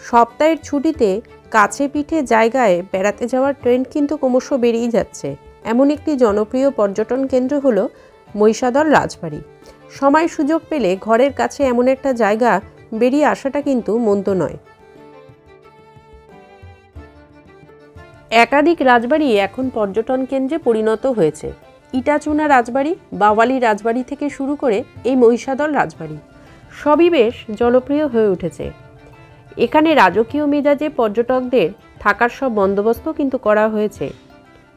সপ্তাহের ছুটিতে কাছে পিঠে জায়গায় বেড়াতে যাওয়ার ট্রেন্ড কিন্তু ক্রমশ বেড়েই যাচ্ছে। এমন একটি জনপ্রিয় পর্যটন কেন্দ্র হলো মহিষাদল রাজবাড়ি। সময় সুযোগ পেলে ঘরের কাছে এমন একটা জায়গা বেরিয়ে আসাটা কিন্তু মন্দ নয়। একাধিক রাজবাড়ি এখন পর্যটন কেন্দ্রে পরিণত হয়েছে। ইটাচুনা রাজবাড়ি, বাওয়ালি রাজবাড়ি থেকে শুরু করে এই মহিষাদল রাজবাড়ি সবই বেশ জনপ্রিয় হয়ে উঠেছে। এখানে রাজকীয় মেজাজে পর্যটকদের থাকার সব বন্দোবস্ত কিন্তু করা হয়েছে।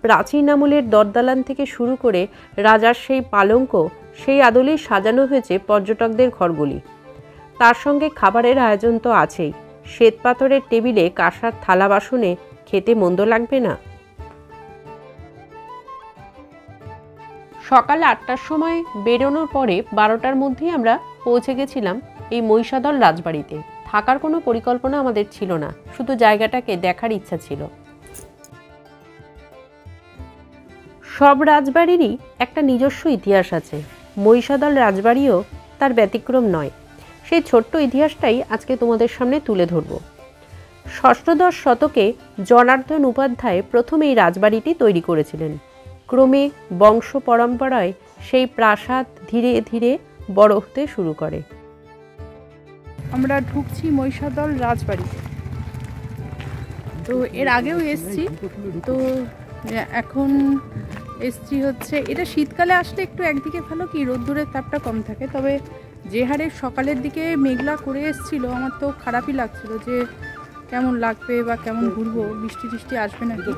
প্রাচীন আমলের দরদালান থেকে শুরু করে রাজার সেই পালঙ্ক, সেই আদলেই সাজানো হয়েছে পর্যটকদের ঘরগুলি। তার সঙ্গে খাবারের আয়োজন তো আছেই। শ্বেতপাথরের টেবিলে কাঁসার থালা বাসনে খেতে মন্দ লাগবে না। সকাল ৮টার সময় বেরোনোর পরে ১২টার মধ্যেই আমরা পৌঁছে গেছিলাম এই মহিষাদল রাজবাড়িতে। থাকার কোনো পরিকল্পনা আমাদের ছিল না, শুধু জায়গাটাকে দেখার ইচ্ছা ছিল। সব রাজবাড়িরই একটা নিজস্ব ইতিহাস আছে, মহিষাদল রাজবাড়িও তার ব্যতিক্রম নয়। সেই ছোট্ট ইতিহাসটাই আজকে তোমাদের সামনে তুলে ধরব। ষষ্ঠদশ শতকে জনার্দন উপাধ্যায় প্রথম এই রাজবাড়িটি তৈরি করেছিলেন। ক্রমে বংশ পরম্পরায় সেই প্রাসাদ ধীরে ধীরে বড় হতে শুরু করে। আমরা ঢুকছি মহিষাদল রাজবাড়ি। তো এর আগেও এসছি, তো এখন এসছি হচ্ছে এটা শীতকালে আসলে একটু একদিকে ভালো কি রোদ্দুরের তাপটা কম থাকে, তবে যে হারে সকালের দিকে মেঘলা করে এসছিল আমার তো খারাপই লাগছিল যে কেমন লাগবে বা কেমন ঘুরবো, বৃষ্টি টিষ্টি আসবে নাকি।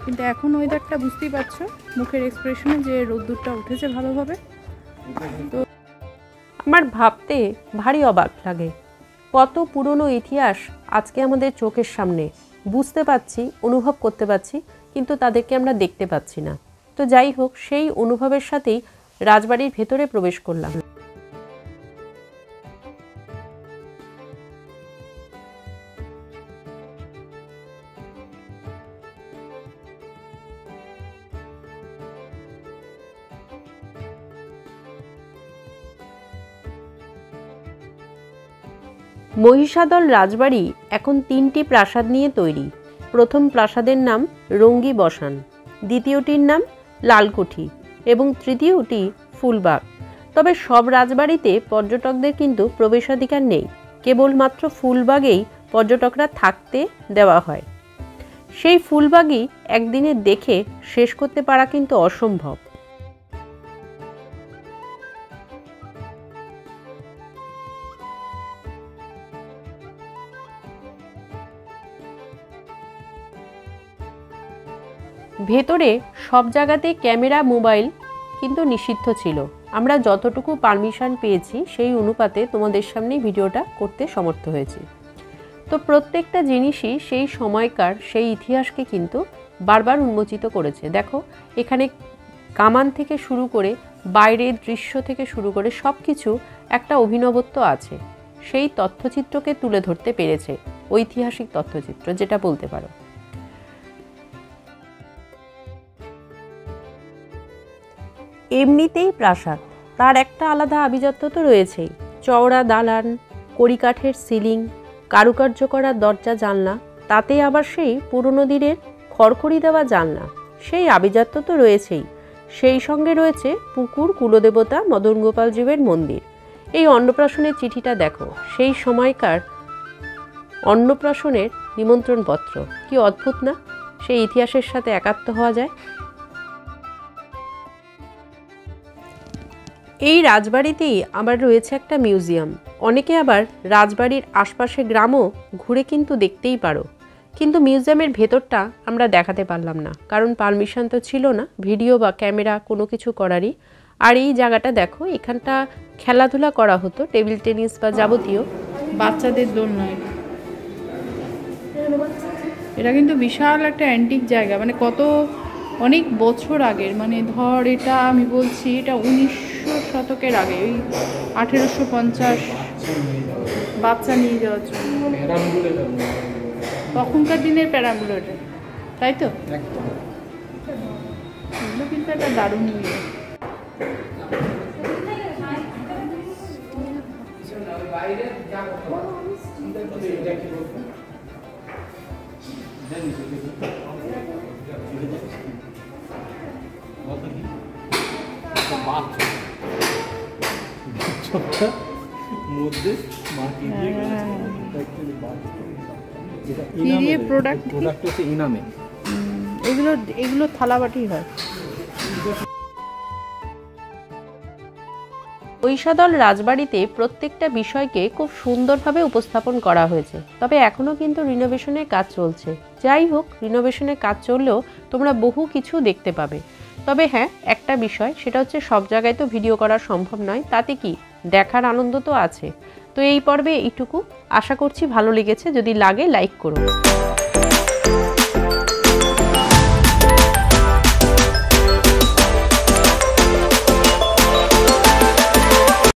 কিন্তু এখন ওয়েদারটা বুঝতেই পারছো মুখের এক্সপ্রেশনে যে রোদ্দুরটা উঠেছে ভালোভাবে। তো আমার ভাবতে ভারী অবাক লাগে, কত পুরনো ইতিহাস আজকে আমাদের চোখের সামনে বুঝতে পাচ্ছি, অনুভব করতে পারছি, কিন্তু তাদেরকে আমরা দেখতে পাচ্ছি না। তো যাই হোক, সেই অনুভবের সাথেই রাজবাড়ির ভেতরে প্রবেশ করলাম। মহিষাদল রাজবাড়ি এখন ৩টি প্রাসাদ নিয়ে তৈরি। প্রথম প্রাসাদের নাম রঙ্গি বসান, দ্বিতীয়টির নাম লালকুঠি এবং তৃতীয়টি ফুলবাগ। তবে সব রাজবাড়িতে পর্যটকদের কিন্তু প্রবেশাধিকার নেই, কেবলমাত্র ফুলবাগেই পর্যটকরা থাকতে দেওয়া হয়। সেই ফুলবাগই একদিনে দেখে শেষ করতে পারা কিন্তু অসম্ভব। ভেতরে সব জায়গাতেই ক্যামেরা, মোবাইল কিন্তু নিষিদ্ধ ছিল। আমরা যতটুকু পারমিশন পেয়েছি সেই অনুপাতে তোমাদের সামনে ভিডিওটা করতে সমর্থ হয়েছি। তো প্রত্যেকটা জিনিসই সেই সময়কার সেই ইতিহাসকে কিন্তু বারবার উন্মোচিত করেছে। দেখো, এখানে কামান থেকে শুরু করে বাইরের দৃশ্য থেকে শুরু করে সব কিছু একটা অভিনবত্ব আছে। সেই তথ্যচিত্রকে তুলে ধরতে পেরেছে, ঐতিহাসিক তথ্যচিত্র যেটা বলতে পারো। এমনিতেই প্রাসাদ, তার একটা আলাদা আভিজাত্য তো রয়েছেই। চওড়া দালান, কড়িকাঠের সিলিং, কারুকার্য করা দরজা জানলা, তাতে আবার সেই পুরনো দিনের খড়খড়ি দেওয়া জানলা, সেই আভিজাত্য তো রয়েছেই। সেই সঙ্গে রয়েছে পুকুর, কুলদেবতা মদন গোপালজীবের মন্দির। এই অন্নপ্রাশনের চিঠিটা দেখো, সেই সময়কার অন্নপ্রাশনের নিমন্ত্রণপত্র, কি অদ্ভুত না? সেই ইতিহাসের সাথে একাত্ম হওয়া যায়। এই রাজবাড়িতেই আবার রয়েছে একটা মিউজিয়াম। অনেকে আবার রাজবাড়ির আশপাশে গ্রামও ঘুরে কিন্তু দেখতেই পারো, কিন্তু মিউজিয়ামের ভেতরটা আমরা দেখাতে পারলাম না, কারণ পারমিশন তো ছিল না ভিডিও বা ক্যামেরা কোনো কিছু করারই। আর এই জায়গাটা দেখো, এখানটা খেলাধুলা করা হতো, টেবিল টেনিস বা যাবতীয়। বাচ্চাদের দোলনা, এটা কিন্তু বিশাল একটা অ্যান্টিক জায়গা, মানে কত অনেক বছর আগের, মানে ধর এটা আমি বলছি এটা 1900 শতকের আগে, ওই 1850 বাচ্চা নিয়ে যাওয়ার জন্য তখনকার দিনের প্যারাগুলো, এটা তাই তো? এগুলো কিন্তু একটা দারুণ ইয়ে। এগুলো থালাবাটি হয়। মহিষাদল রাজবাড়িতে প্রত্যেকটা বিষয়কে খুব সুন্দরভাবে উপস্থাপন করা হয়েছে, তবে এখনও কিন্তু রিনোভেশনের কাজ চলছে। যাই হোক, রিনোভেশনের কাজ চললেও তোমরা বহু কিছু দেখতে পাবে। তবে হ্যাঁ, একটা বিষয়, সেটা হচ্ছে সব জায়গায় তো ভিডিও করা সম্ভব নয়, তাতে কি দেখার আনন্দ তো আছে। তো এই পর্বে এইটুকু, আশা করছি ভালো লেগেছে। যদি লাগে লাইক করো।